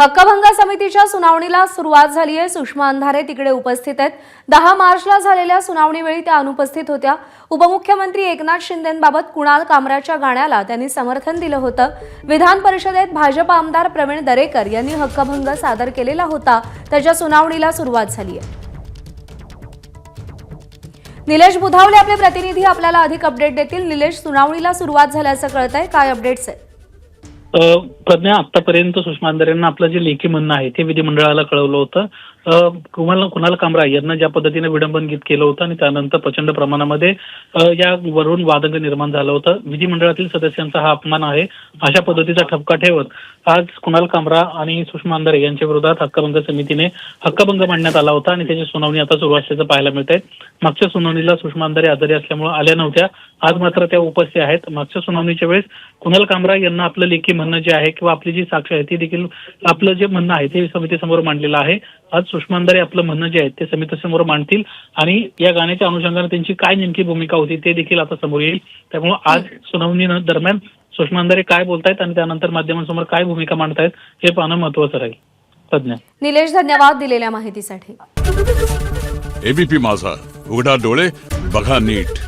हक्कभंग समितीच्या सुनावणीला सुरुवात झाली आहे। सुषमा अंधारे तिकडे उपस्थित आहेत। 10 मार्चला झालेल्या सुनावणीवेळी त्या अनुपस्थित होत्या। उपमुख्यमंत्री एकनाथ शिंदेंबाबत कुणाल कामराच्या गाण्याला त्यांनी समर्थन दिलं होतं। विधान परिषदेत भाजप आमदार प्रवीण दरेकर यांनी हक्कभंग सादर केलेला होता। त्याच्या सुनावणीला सुरुवात झाली आहे। निलेश बुधावले आपले प्रतिनिधी आपल्याला अधिक अपडेट देतील। निलेश, सुनावणीला सुरुवात झाल्याचं कळतंय, काय अपडेट्स आहेत? प्रज्ञा, आतापर्यंत सुषमा अंधारे यांना आपलं जे लेखी म्हणणं आहे ते विधिमंडळाला कळवलं होतं। कुणाल कामरा यांना ज्या पद्धतीने विडंबन गीत केलं होतं आणि त्यानंतर प्रचंड प्रमाणामध्ये यावरून वादंग निर्माण झालं होतं। विधिमंडळातील सदस्यांचा हा अपमान आहे अशा पद्धतीचा ठपका ठेवत आज कुणाल कामरा आणि सुषमा अंधारे यांच्या विरोधात हक्कभंग समितीने हक्कभंग मांडण्यात आला होता आणि त्याची सुनावणी आता सुरू असल्याचं पाहायला मिळत आहे। मागच्या सुनावणीला सुषमा अंधारे आजारी असल्यामुळे आल्या नव्हत्या, आज मात्र त्या उपस्थित आहेत। मागच्या सुनावणीच्या वेळेस कुणाल कामरा यांना आपलं लेखी म्हणणं जे आहे किंवा आपली जी साक्ष आहे ती देखील आपलं जे म्हणणं आहे ते समितीसमोर मांडलेलं आहे। आज सुषमा अंधारे आपलं म्हणणं जे आहे ते समितीसमोर मांडतील आणि या गाण्याच्या अनुषंगाने त्यांची काय नेमकी भूमिका होती ते देखील आता समोर येईल। त्यामुळे आज सुनावणी दरम्यान सुषमा अंधारे काय बोलतायत आणि त्यानंतर माध्यमांसमोर काय भूमिका मांडतायत हे पाहणं महत्त्वाचं राहील। प्रज्ञा, निलेश, धन्यवाद दिलेल्या माहितीसाठी। एबीपी माझा, उघडा डोळे बघा नीट।